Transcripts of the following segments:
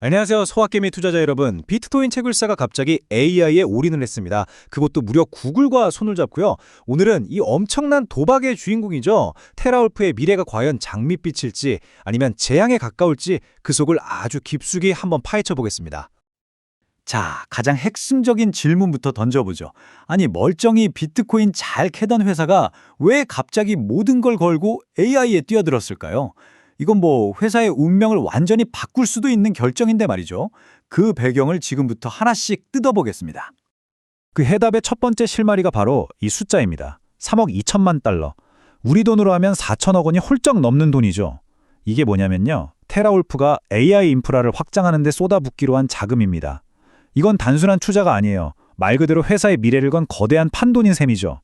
안녕하세요. 소확개미 투자자 여러분. 비트코인 채굴사가 갑자기 AI에 올인을 했습니다. 그것도 무려 구글과 손을 잡고요. 오늘은 이 엄청난 도박의 주인공이죠. 테라울프의 미래가 과연 장밋빛일지 아니면 재앙에 가까울지 그 속을 아주 깊숙이 한번 파헤쳐 보겠습니다. 자, 가장 핵심적인 질문부터 던져보죠. 아니, 멀쩡히 비트코인 잘 캐던 회사가 왜 갑자기 모든 걸 걸고 AI에 뛰어들었을까요? 이건 뭐 회사의 운명을 완전히 바꿀 수도 있는 결정인데 말이죠. 그 배경을 지금부터 하나씩 뜯어보겠습니다. 그 해답의 첫 번째 실마리가 바로 이 숫자입니다. 3억 2천만 달러. 우리 돈으로 하면 4천억 원이 훌쩍 넘는 돈이죠. 이게 뭐냐면요. 테라울프가 AI 인프라를 확장하는 데 쏟아붓기로 한 자금입니다. 이건 단순한 투자가 아니에요. 말 그대로 회사의 미래를 건 거대한 판돈인 셈이죠.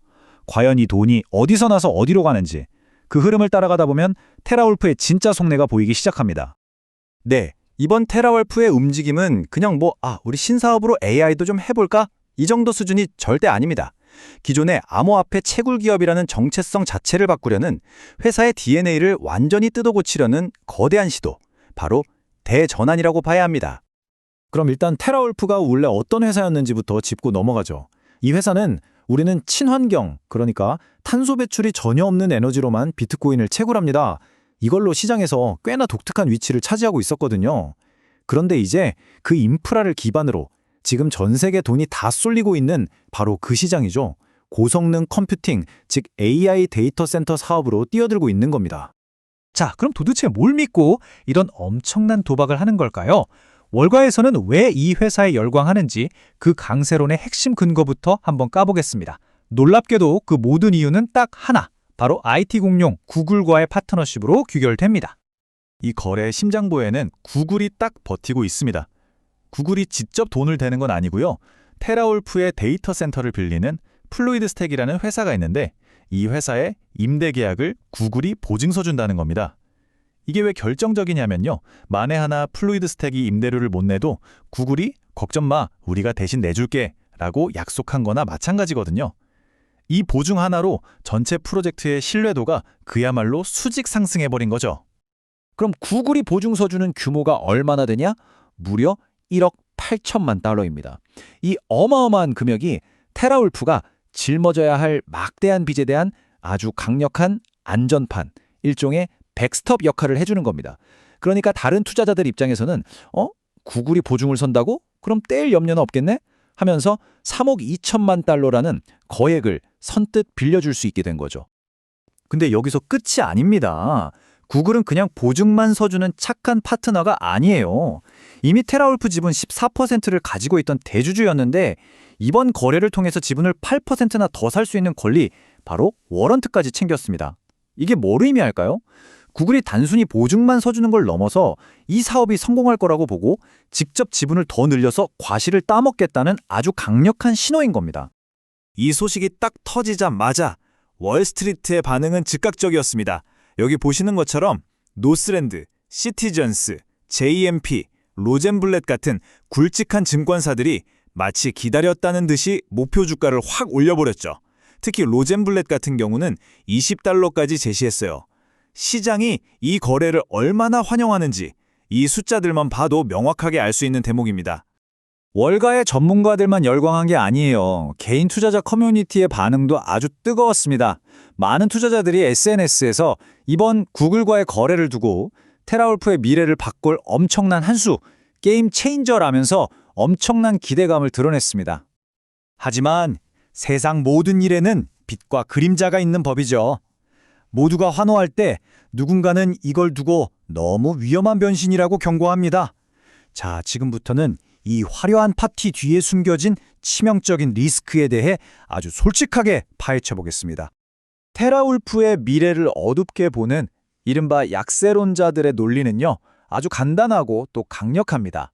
과연 이 돈이 어디서 나서 어디로 가는지 그 흐름을 따라가다 보면 테라울프의 진짜 속내가 보이기 시작합니다. 네, 이번 테라월프의 움직임은 그냥 우리 신사업으로 AI도 좀 해볼까? 이 정도 수준이 절대 아닙니다. 기존의 암호화폐 채굴 기업이라는 정체성 자체를 바꾸려는 회사의 DNA를 완전히 뜯어고치려는 거대한 시도, 바로 대전환이라고 봐야 합니다. 그럼 일단 테라울프가 원래 어떤 회사였는지부터 짚고 넘어가죠. 이 회사는 우리는 친환경, 그러니까 탄소 배출이 전혀 없는 에너지로만 비트코인을 채굴합니다. 이걸로 시장에서 꽤나 독특한 위치를 차지하고 있었거든요. 그런데 이제 그 인프라를 기반으로 지금 전 세계 돈이 다 쏠리고 있는 바로 그 시장이죠. 고성능 컴퓨팅, 즉 AI 데이터 센터 사업으로 뛰어들고 있는 겁니다. 자, 그럼 도대체 뭘 믿고 이런 엄청난 도박을 하는 걸까요? 월가에서는 왜 이 회사에 열광하는지 그 강세론의 핵심 근거부터 한번 까보겠습니다. 놀랍게도 그 모든 이유는 딱 하나, 바로 IT 공룡 구글과의 파트너십으로 귀결됩니다. 이 거래의 심장부에는 구글이 딱 버티고 있습니다. 구글이 직접 돈을 대는 건 아니고요. 테라울프의 데이터 센터를 빌리는 플루이드 스택이라는 회사가 있는데 이 회사의 임대 계약을 구글이 보증서 준다는 겁니다. 이게 왜 결정적이냐면요. 만에 하나 플루이드 스택이 임대료를 못 내도 구글이 걱정 마, 우리가 대신 내줄게 라고 약속한 거나 마찬가지거든요. 이 보증 하나로 전체 프로젝트의 신뢰도가 그야말로 수직 상승해버린 거죠. 그럼 구글이 보증서 주는 규모가 얼마나 되냐? 무려 1억 8천만 달러입니다. 이 어마어마한 금액이 테라울프가 짊어져야 할 막대한 빚에 대한 아주 강력한 안전판, 일종의 백스톱 역할을 해주는 겁니다. 그러니까 다른 투자자들 입장에서는 구글이 보증을 선다고? 그럼 떼일 염려는 없겠네? 하면서 3억 2천만 달러라는 거액을 선뜻 빌려줄 수 있게 된 거죠. 근데 여기서 끝이 아닙니다. 구글은 그냥 보증만 서주는 착한 파트너가 아니에요. 이미 테라울프 지분 14%를 가지고 있던 대주주였는데 이번 거래를 통해서 지분을 8%나 더 살 수 있는 권리, 바로 워런트까지 챙겼습니다. 이게 뭘 의미할까요? 구글이 단순히 보증만 서주는 걸 넘어서 이 사업이 성공할 거라고 보고 직접 지분을 더 늘려서 과실을 따먹겠다는 아주 강력한 신호인 겁니다. 이 소식이 딱 터지자마자 월스트리트의 반응은 즉각적이었습니다. 여기 보시는 것처럼 노스랜드, 시티전스, JMP, 로젠블렛 같은 굵직한 증권사들이 마치 기다렸다는 듯이 목표 주가를 확 올려버렸죠. 특히 로젠블렛 같은 경우는 20달러까지 제시했어요. 시장이 이 거래를 얼마나 환영하는지 이 숫자들만 봐도 명확하게 알 수 있는 대목입니다. 월가의 전문가들만 열광한 게 아니에요. 개인 투자자 커뮤니티의 반응도 아주 뜨거웠습니다. 많은 투자자들이 SNS에서 이번 구글과의 거래를 두고 테라울프의 미래를 바꿀 엄청난 한 수, 게임 체인저라면서 엄청난 기대감을 드러냈습니다. 하지만 세상 모든 일에는 빛과 그림자가 있는 법이죠. 모두가 환호할 때 누군가는 이걸 두고 너무 위험한 변신이라고 경고합니다. 자, 지금부터는 이 화려한 파티 뒤에 숨겨진 치명적인 리스크에 대해 아주 솔직하게 파헤쳐 보겠습니다. 테라울프의 미래를 어둡게 보는 이른바 약세론자들의 논리는요, 아주 간단하고 또 강력합니다.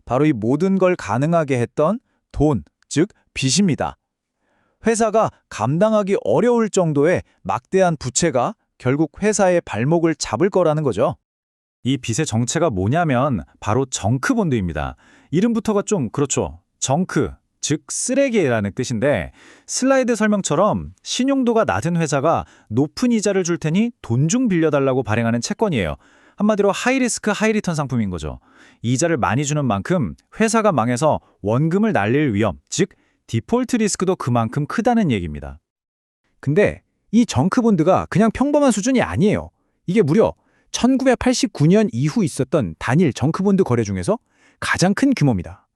바로 이 모든 걸 가능하게 했던 돈, 즉 빚입니다. 회사가 감당하기 어려울 정도의 막대한 부채가 결국 회사의 발목을 잡을 거라는 거죠. 이 빚의 정체가 뭐냐면 바로 정크본드입니다. 이름부터가 좀 그렇죠. 정크, 즉 쓰레기라는 뜻인데 슬라이드 설명처럼 신용도가 낮은 회사가 높은 이자를 줄 테니 돈 좀 빌려달라고 발행하는 채권이에요. 한마디로 하이리스크 하이리턴 상품인 거죠. 이자를 많이 주는 만큼 회사가 망해서 원금을 날릴 위험, 즉 디폴트 리스크도 그만큼 크다는 얘기입니다. 근데 이 정크본드가 그냥 평범한 수준이 아니에요. 이게 무려 1989년 이후 있었던 단일 정크본드 거래 중에서 가장 큰 규모입니다.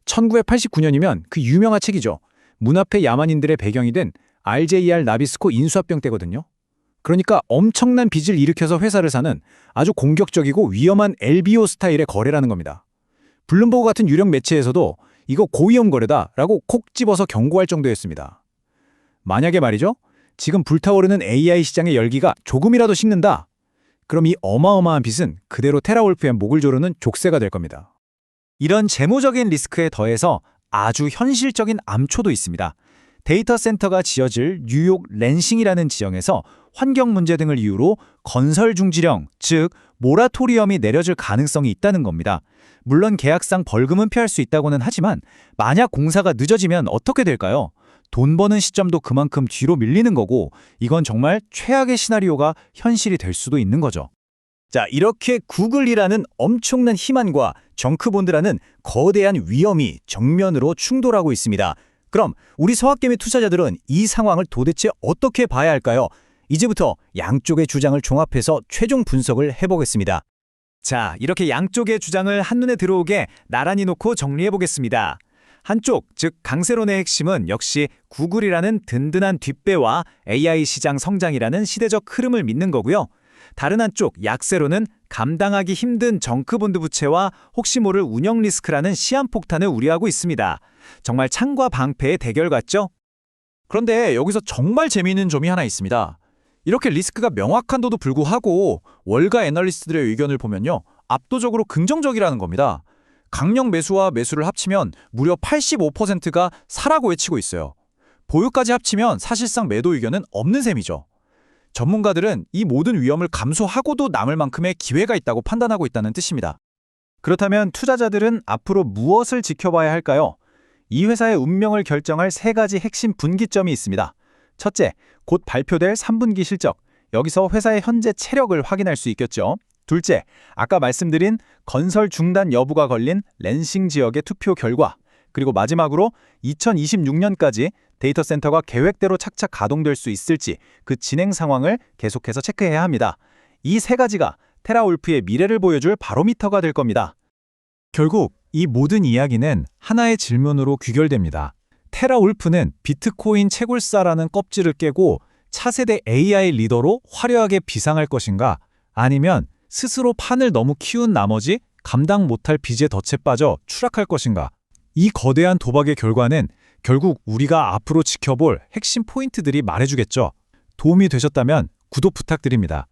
1989년이면 그 유명한 책이죠. 문 앞의 야만인들의 배경이 된 RJR 나비스코 인수합병 때거든요. 그러니까 엄청난 빚을 일으켜서 회사를 사는 아주 공격적이고 위험한 LBO 스타일의 거래라는 겁니다. 블룸버그 같은 유력 매체에서도 이거 고위험 거래다라고 콕 집어서 경고할 정도였습니다. 만약에 말이죠. 지금 불타오르는 AI 시장의 열기가 조금이라도 식는다. 그럼 이 어마어마한 빚은 그대로 테라울프의 목을 조르는 족쇄가 될 겁니다. 이런 재무적인 리스크에 더해서 아주 현실적인 암초도 있습니다. 데이터 센터가 지어질 뉴욕 랜싱이라는 지역에서 환경 문제 등을 이유로 건설 중지령, 즉 모라토리엄이 내려질 가능성이 있다는 겁니다. 물론 계약상 벌금은 피할 수 있다고는 하지만 만약 공사가 늦어지면 어떻게 될까요? 돈 버는 시점도 그만큼 뒤로 밀리는 거고 이건 정말 최악의 시나리오가 현실이 될 수도 있는 거죠. 자, 이렇게 구글이라는 엄청난 희망과 정크본드라는 거대한 위험이 정면으로 충돌하고 있습니다. 그럼 우리 서학개미 투자자들은 이 상황을 도대체 어떻게 봐야 할까요? 이제부터 양쪽의 주장을 종합해서 최종 분석을 해보겠습니다. 자, 이렇게 양쪽의 주장을 한눈에 들어오게 나란히 놓고 정리해보겠습니다. 한쪽, 즉 강세론의 핵심은 역시 구글이라는 든든한 뒷배와 AI 시장 성장이라는 시대적 흐름을 믿는 거고요. 다른 한쪽 약세론은 감당하기 힘든 정크본드 부채와 혹시 모를 운영 리스크라는 시한폭탄을 우려하고 있습니다. 정말 창과 방패의 대결 같죠? 그런데 여기서 정말 재미있는 점이 하나 있습니다. 이렇게 리스크가 명확한데도 불구하고 월가 애널리스트들의 의견을 보면요. 압도적으로 긍정적이라는 겁니다. 강력 매수와 매수를 합치면 무려 85%가 사라고 외치고 있어요. 보유까지 합치면 사실상 매도 의견은 없는 셈이죠. 전문가들은 이 모든 위험을 감수하고도 남을 만큼의 기회가 있다고 판단하고 있다는 뜻입니다. 그렇다면 투자자들은 앞으로 무엇을 지켜봐야 할까요? 이 회사의 운명을 결정할 3가지 핵심 분기점이 있습니다. 첫째, 곧 발표될 3분기 실적. 여기서 회사의 현재 체력을 확인할 수 있겠죠. 둘째, 아까 말씀드린 건설 중단 여부가 걸린 랜싱 지역의 투표 결과. 그리고 마지막으로 2026년까지 데이터 센터가 계획대로 착착 가동될 수 있을지 그 진행 상황을 계속해서 체크해야 합니다. 이 3가지가 테라울프의 미래를 보여줄 바로미터가 될 겁니다. 결국 이 모든 이야기는 하나의 질문으로 귀결됩니다. 테라울프는 비트코인 채굴사라는 껍질을 깨고 차세대 AI 리더로 화려하게 비상할 것인가? 아니면 스스로 판을 너무 키운 나머지 감당 못할 빚에 덫에 빠져 추락할 것인가? 이 거대한 도박의 결과는 결국 우리가 앞으로 지켜볼 핵심 포인트들이 말해주겠죠. 도움이 되셨다면 구독 부탁드립니다.